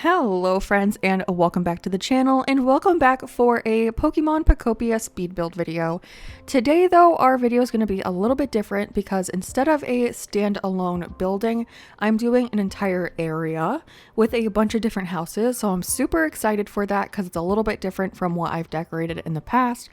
Hello friends, and welcome back to the channel, and welcome back for a Pokemon POKOPIA speed build video. Today though, our video is going to be a little bit different because instead of a standalone building, I'm doing an entire area with a bunch of different houses, so I'm super excited for that because it's a little bit different from what I've decorated in the past.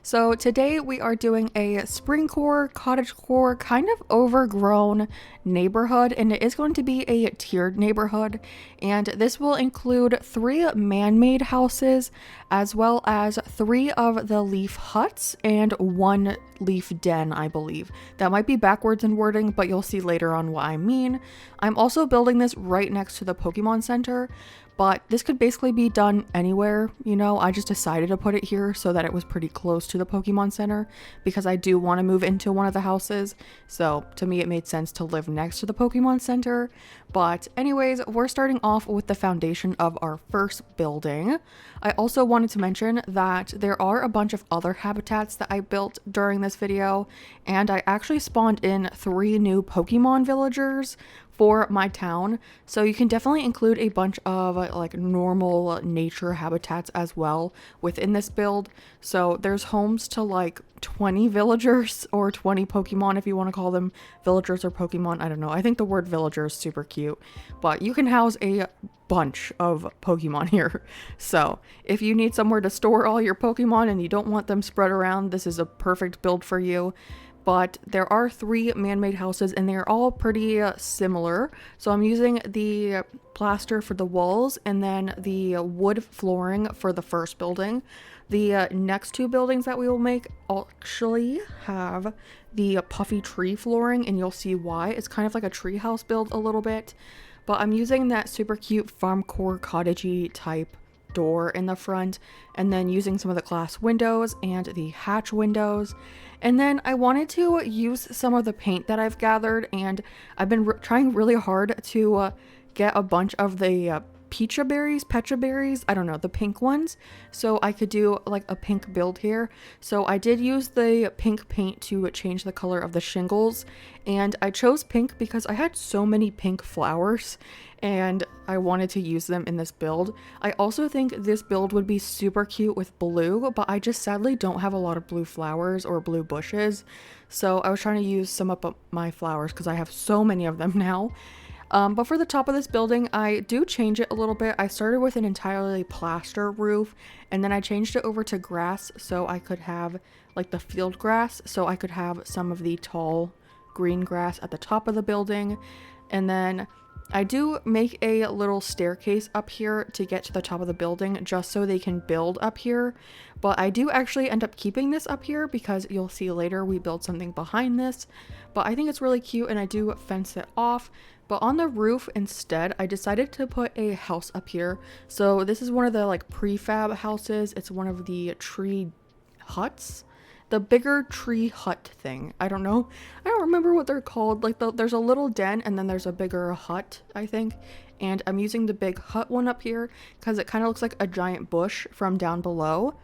So today we are doing a springcore, cottagecore, kind of overgrown neighborhood, and it is going to be a tiered neighborhood, and this will include 3 man-made houses as well as 3 of the leaf huts and 1 leaf den, I believe. That might be backwards in wording, but you'll see later on what I mean. I'm also building this right next to the Pokemon Center, but this could basically be done anywhere, you know. I just decided to put it here so that it was pretty close to the Pokemon Center because I do want to move into one of the houses. So to me, it made sense to live next to the Pokemon Center. But anyways, we're starting off with the foundation of our first building. I also wanted to mention that there are a bunch of other habitats that I built during this video, and I actually spawned in 3 new Pokemon villagers for my town, so you can definitely include a bunch of like normal nature habitats as well within this build. So there's homes to like 20 villagers or 20 Pokemon, if you want to call them villagers or Pokemon. I don't know, I think the word villager is super cute, but you can house a bunch of Pokemon here. So if you need somewhere to store all your Pokemon and you don't want them spread around, this is a perfect build for you. But there are 3 man-made houses and they're all pretty similar. So I'm using the plaster for the walls and then the wood flooring for the first building. The next 2 buildings that we will make actually have the puffy tree flooring, and you'll see why. It's kind of like a treehouse build a little bit. But I'm using that super cute farm core cottagey type door in the front, and then using some of the glass windows and the hatch windows. And then I wanted to use some of the paint that I've gathered, and I've been trying really hard to get a bunch of the pecha berries, I don't know, the pink ones, so I could do like a pink build here. So I did use the pink paint to change the color of the shingles, and I chose pink because I had so many pink flowers and I wanted to use them in this build. I also think this build would be super cute with blue, but I just sadly don't have a lot of blue flowers or blue bushes, so I was trying to use some of my flowers because I have so many of them now. But for the top of this building, I do change it a little bit. I started with an entirely plaster roof, and then I changed it over to grass so I could have like the field grass, so I could have some of the tall green grass at the top of the building. And then I do make a little staircase up here to get to the top of the building just so they can build up here. But I do actually end up keeping this up here because you'll see later we build something behind this. But I think it's really cute and I do fence it off. But on the roof instead, I decided to put a house up here. So this is one of the like prefab houses. It's one of the tree huts. The bigger tree hut thing. I don't know. I don't remember what they're called. Like there's a little den and then there's a bigger hut, I think. And I'm using the big hut one up here because it kind of looks like a giant bush from down below.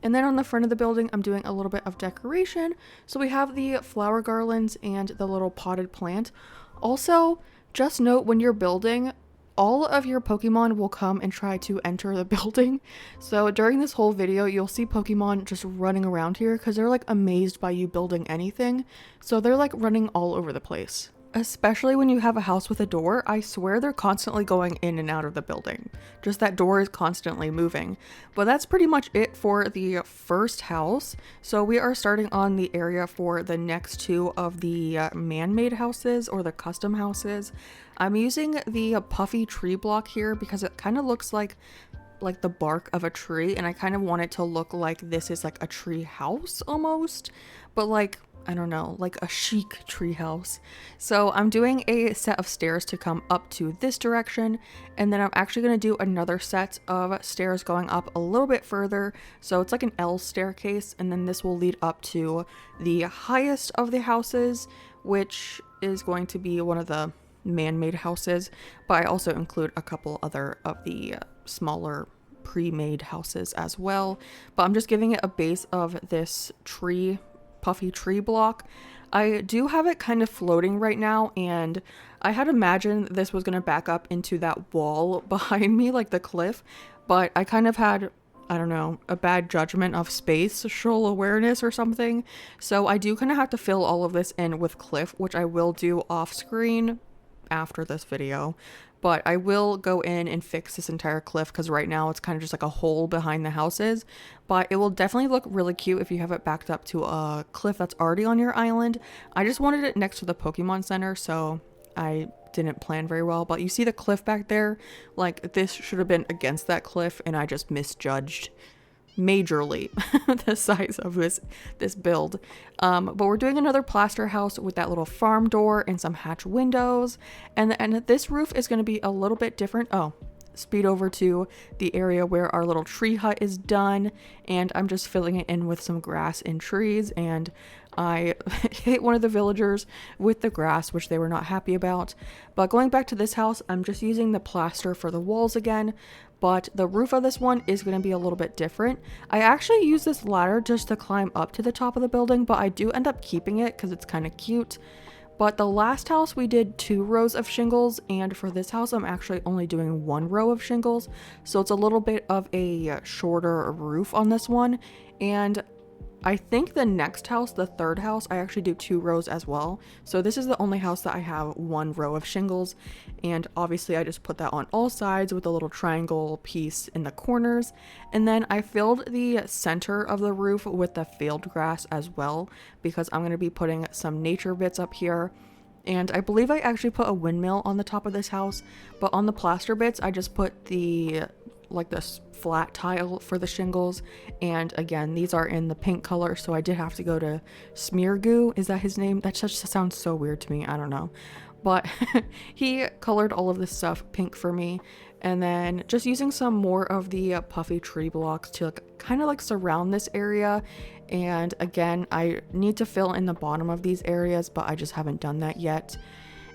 And then on the front of the building, I'm doing a little bit of decoration. So we have the flower garlands and the little potted plant. Also, just note when you're building, all of your Pokemon will come and try to enter the building. So during this whole video, you'll see Pokemon just running around here because they're like amazed by you building anything. So they're like running all over the place. Especially when you have a house with a door, I swear they're constantly going in and out of the building. Just that door is constantly moving. But that's pretty much it for the first house. So we are starting on the area for the next 2 of the man-made houses or the custom houses. I'm using the puffy tree block here because it kind of looks like the bark of a tree, and I kind of want it to look like this is like a tree house almost, but like, I don't know, like a chic tree house. So I'm doing a set of stairs to come up to this direction, and then I'm actually going to do another set of stairs going up a little bit further. So it's like an L staircase, and then this will lead up to the highest of the houses, which is going to be one of the man-made houses, but I also include a couple other of the smaller pre-made houses as well. But I'm just giving it a base of this puffy tree block. I do have it kind of floating right now, and I had imagined this was going to back up into that wall behind me, like the cliff, but I kind of had, I don't know, a bad judgment of spatial awareness or something. So I do kind of have to fill all of this in with cliff, which I will do off screen after this video. But I will go in and fix this entire cliff because right now it's kind of just like a hole behind the houses. But it will definitely look really cute if you have it backed up to a cliff that's already on your island. I just wanted it next to the Pokemon Center, so I didn't plan very well. But you see the cliff back there? Like, this should have been against that cliff and I just misjudged majorly the size of this build. But we're doing another plaster house with that little farm door and some hatch windows, and this roof is going to be a little bit different. Oh, speed over to the area where our little tree hut is done, and I'm just filling it in with some grass and trees, and I hit one of the villagers with the grass, which they were not happy about. But going back to this house, I'm just using the plaster for the walls again, but the roof of this one is going to be a little bit different. I actually use this ladder just to climb up to the top of the building, but I do end up keeping it because it's kind of cute. But the last house we did 2 rows of shingles, and for this house I'm actually only doing 1 row of shingles, so it's a little bit of a shorter roof on this one. And I think the next house, the third house, I actually do 2 rows as well. So this is the only house that I have 1 row of shingles, and obviously I just put that on all sides with a little triangle piece in the corners. And then I filled the center of the roof with the field grass as well, because I'm going to be putting some nature bits up here. And I believe I actually put a windmill on the top of this house, but on the plaster bits I just put the this flat tile for the shingles. And again, these are in the pink color, so I did have to go to Smear Goo. Is that his name? That just sounds so weird to me. I don't know, but he colored all of this stuff pink for me. And then just using some more of the puffy tree blocks to kind of surround this area. And again, I need to fill in the bottom of these areas, but I just haven't done that yet.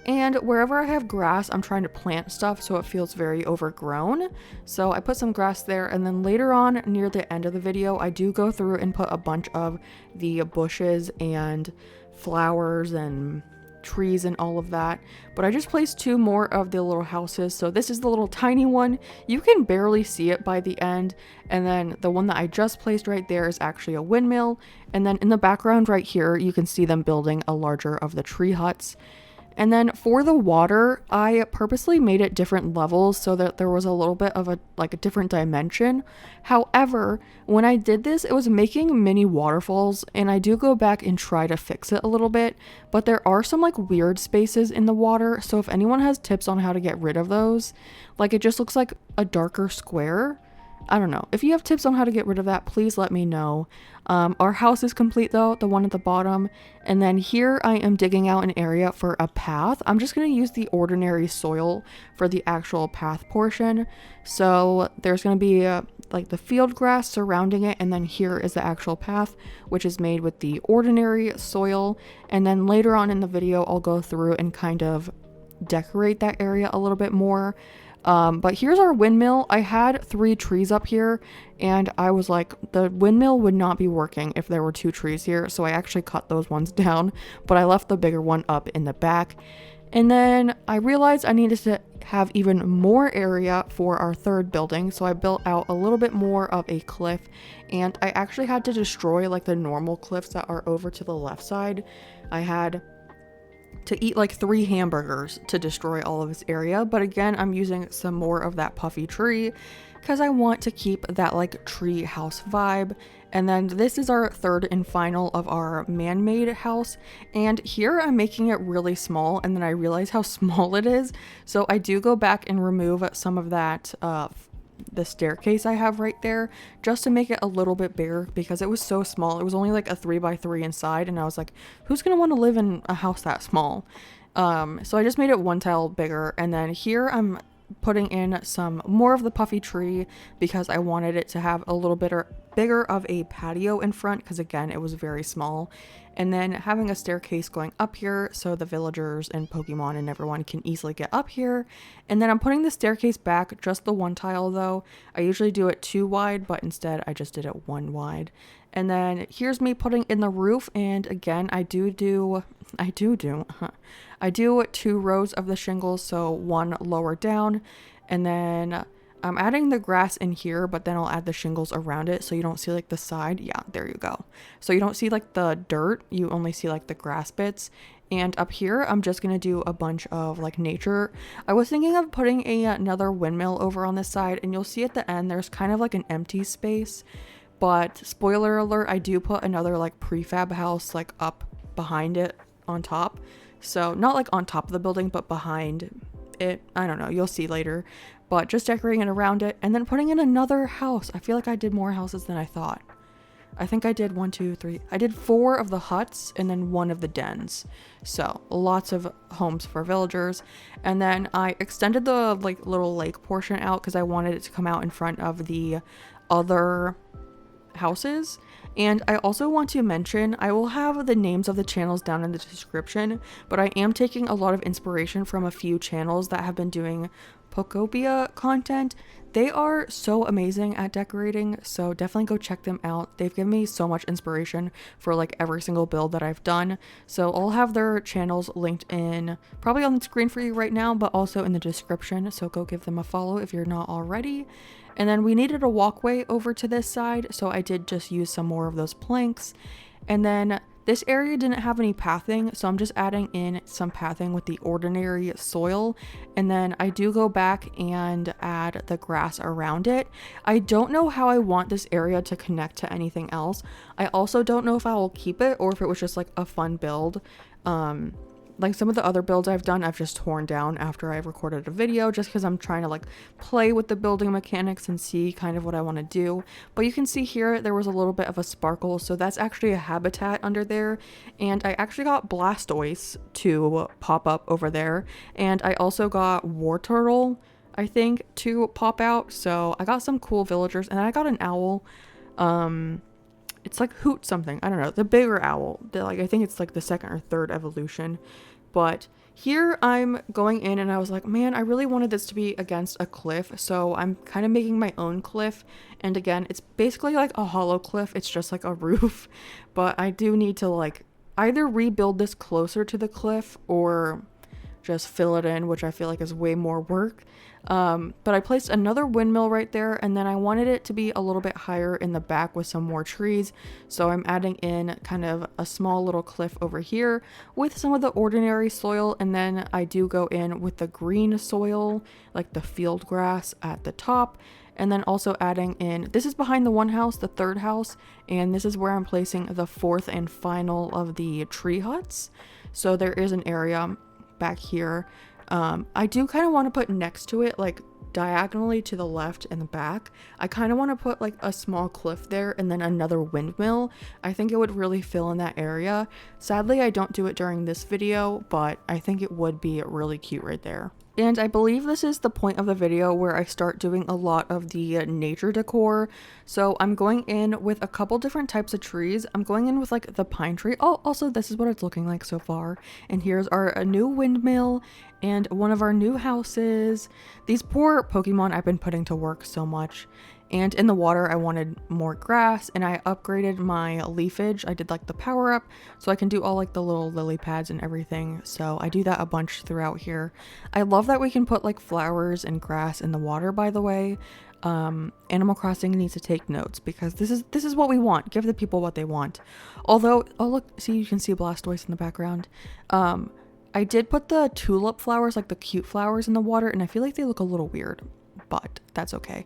And wherever I have grass, I'm trying to plant stuff so it feels very overgrown. So I put some grass there, and then later on near the end of the video, I do go through and put a bunch of the bushes and flowers and trees and all of that. But I just placed 2 more of the little houses. So this is the little tiny one. You can barely see it by the end. And then the one that I just placed right there is actually a windmill. And then in the background right here, you can see them building a larger of the tree huts. And then for the water, I purposely made it different levels so that there was a little bit of a different dimension. However, when I did this, it was making mini waterfalls, and I do go back and try to fix it a little bit, but there are some weird spaces in the water. So if anyone has tips on how to get rid of those, it just looks like a darker square. I don't know. If you have tips on how to get rid of that, please let me know. Our house is complete though, the one at the bottom. And then here I am digging out an area for a path. I'm just going to use the ordinary soil for the actual path portion. So there's going to be the field grass surrounding it. And then here is the actual path, which is made with the ordinary soil. And then later on in the video, I'll go through and kind of decorate that area a little bit more. But here's our windmill. I had 3 trees up here, and I was like, the windmill would not be working if there were 2 trees here, so I actually cut those ones down, but I left the bigger one up in the back. And then I realized I needed to have even more area for our third building, so I built out a little bit more of a cliff, and I actually had to destroy the normal cliffs that are over to the left side. I had to eat 3 hamburgers to destroy all of this area, but again, I'm using some more of that puffy tree because I want to keep that tree house vibe. And then this is our third and final of our man-made house, and here I'm making it really small, and then I realize how small it is, so I do go back and remove some of that the staircase I have right there just to make it a little bit bigger because it was so small. It was only a 3x3 inside, and I was like, who's gonna want to live in a house that small? So I just made it 1 tile bigger, and then here I'm putting in some more of the puffy tree because I wanted it to have a little bit bigger of a patio in front because again, it was very small. And then having a staircase going up here so the villagers and Pokemon and everyone can easily get up here. And then I'm putting the staircase back just the 1 tile though. I usually do it 2 wide, but instead I just did it 1 wide. And then here's me putting in the roof, and again, I do 2 rows of the shingles, so 1 lower down, and then I'm adding the grass in here, but then I'll add the shingles around it so you don't see like the side. Yeah, there you go. So you don't see like the dirt, you only see like the grass bits. And up here, I'm just going to do a bunch of like nature. I was thinking of putting another windmill over on this side, and you'll see at the end, there's kind of like an empty space. But spoiler alert, I do put another like prefab house like up behind it on top. So not like on top of the building, but behind it. I don't know, you'll see later. But just decorating it around it and then putting in another house. I feel like I did more houses than I thought. I think I did 1, 2, 3. I did 4 of the huts and then 1 of the dens. So lots of homes for villagers. And then I extended the like little lake portion out because I wanted it to come out in front of the other houses. And I also want to mention, I will have the names of the channels down in the description, but I am taking a lot of inspiration from a few channels that have been doing POKOPIA content. They are so amazing at decorating, so definitely go check them out. They've given me so much inspiration for like every single build that I've done. So I'll have their channels linked in probably on the screen for you right now, but also in the description. So go give them a follow if you're not already. And then we needed a walkway over to this side, so I did just use some more of those planks. And then this area didn't have any pathing, so I'm just adding in some pathing with the ordinary soil. And then I do go back and add the grass around it. I don't know how I want this area to connect to anything else. I also don't know if I will keep it or if it was just like a fun build. Like some of the other builds I've done, I've just torn down after I've recorded a video just because I'm trying to like play with the building mechanics and see kind of what I want to do. But you can see here there was a little bit of a sparkle, so that's actually a habitat under there. And I actually got Blastoise to pop up over there. And I also got War Turtle, I think, to pop out. So I got some cool villagers, and I got an owl. It's like Hoot something, I don't know, the bigger owl. I think it's like the 2nd or 3rd evolution. But here I'm going in and I was like, man, I really wanted this to be against a cliff, so I'm kind of making my own cliff. And again, it's basically like a hollow cliff, it's just like a roof. But I do need to like either rebuild this closer to the cliff or just fill it in, which I feel like is way more work. But I placed another windmill right there, and then I wanted it to be a little bit higher in the back with some more trees. So I'm adding in kind of a small little cliff over here with some of the ordinary soil, and then I do go in with the green soil, like the field grass at the top. And then also adding in, this is behind the one house, the 3rd house, and this is where I'm placing the 4th and final of the tree huts. So there is an area back here. I do kind of want to put next to it, like diagonally to the left and the back, I kind of want to put like a small cliff there and then another windmill. I think it would really fill in that area. Sadly, I don't do it during this video, but I think it would be really cute right there. And I believe this is the point of the video where I start doing a lot of the nature decor. So I'm going in with a couple different types of trees. I'm going in with like the pine tree. Oh, also this is what it's looking like so far. And here's a new windmill and one of our new houses. These poor Pokemon I've been putting to work so much. And in the water, I wanted more grass, and I upgraded my leafage. I did like the power up, so I can do all like the little lily pads and everything. So I do that a bunch throughout here. I love that we can put like flowers and grass in the water, by the way. Animal Crossing needs to take notes because this is what we want. Give the people what they want. Although, oh look, see, you can see Blastoise in the background. I did put the tulip flowers, like the cute flowers, in the water, and I feel like they look a little weird, but that's okay.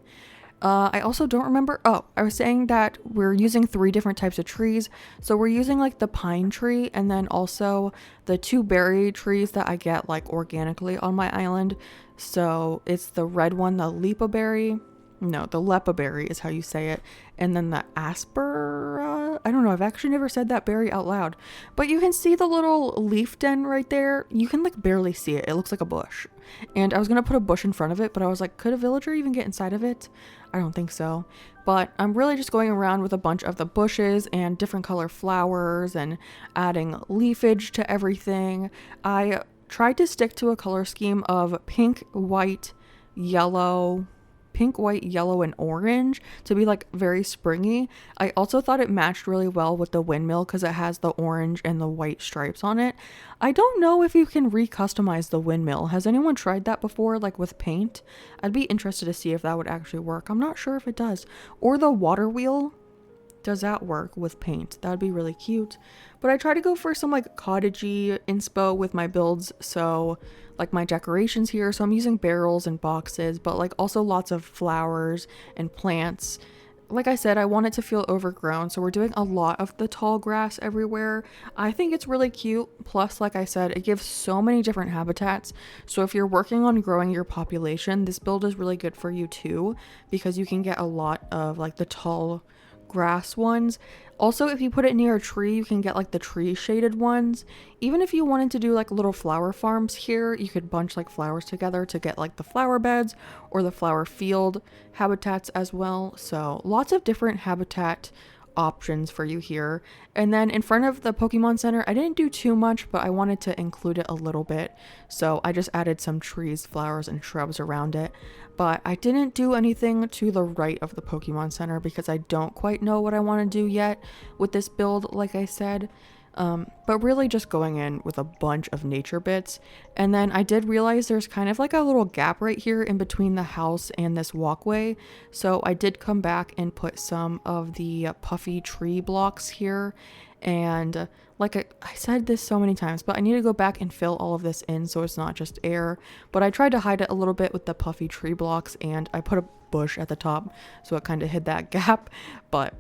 I also don't remember. Oh, I was saying that we're using 3 different types of trees. So we're using like the pine tree and then also the 2 berry trees that I get like organically on my island. So it's the red one, the lepaberry. No, the lepaberry is how you say it. And then the aspera. I don't know. I've actually never said that berry out loud. But you can see the little leaf den right there. You can like barely see it. It looks like a bush. And I was going to put a bush in front of it, but I was like, could a villager even get inside of it? I don't think so. But I'm really just going around with a bunch of the bushes and different color flowers and adding leafage to everything. I tried to stick to a color scheme of pink, white, yellow, pink, white, yellow, and orange to be like very springy. I also thought it matched really well with the windmill because it has the orange and the white stripes on it. I don't know if you can re-customize the windmill. Has anyone tried that before, like with paint? I'd be interested to see if that would actually work. I'm not sure if it does. Or the water wheel. Does that work with paint? That would be really cute. But I try to go for some like cottagey inspo with my builds. So like my decorations here. So I'm using barrels and boxes, but like also lots of flowers and plants. Like I said, I want it to feel overgrown. So we're doing a lot of the tall grass everywhere. I think it's really cute. Plus, like I said, it gives so many different habitats. So if you're working on growing your population, this build is really good for you too, because you can get a lot of like the tall grass ones. Also, if you put it near a tree, you can get like the tree shaded ones. Even if you wanted to do like little flower farms here, you could bunch like flowers together to get like the flower beds or the flower field habitats as well. So lots of different habitat options for you here. And then in front of the Pokemon Center, I didn't do too much, but I wanted to include it a little bit. So I just added some trees, flowers, and shrubs around it. But I didn't do anything to the right of the Pokemon Center because I don't quite know what I want to do yet with this build, like I said. But really just going in with a bunch of nature bits. And then I did realize there's kind of like a little gap right here in between the house and this walkway. So I did come back and put some of the puffy tree blocks here. And like I said this so many times, but I need to go back and fill all of this in so it's not just air. But I tried to hide it a little bit with the puffy tree blocks, and I put a bush at the top so it kind of hid that gap. But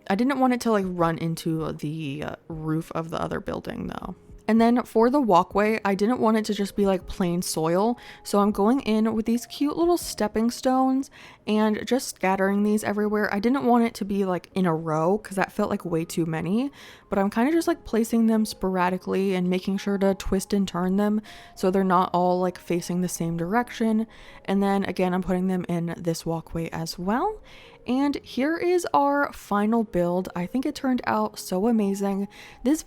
I didn't want it to like run into the roof of the other building though. And then for the walkway, I didn't want it to just be like plain soil. So I'm going in with these cute little stepping stones and just scattering these everywhere. I didn't want it to be like in a row because that felt like way too many, but I'm kind of just like placing them sporadically and making sure to twist and turn them so they're not all like facing the same direction. And then again, I'm putting them in this walkway as well. And here is our final build. I think it turned out so amazing. This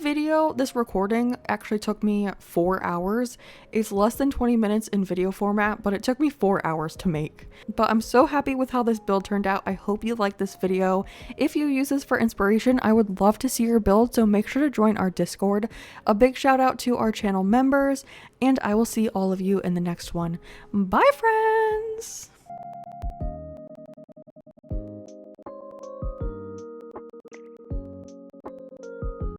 recording actually took me 4 hours. It's less than 20 minutes in video format, but it took me 4 hours to make. But I'm so happy with how this build turned out. I hope you liked this video. If you use this for inspiration, I would love to see your build, so make sure to join our Discord. A big shout out to our channel members, and I will see all of you in the next one. Bye, friends!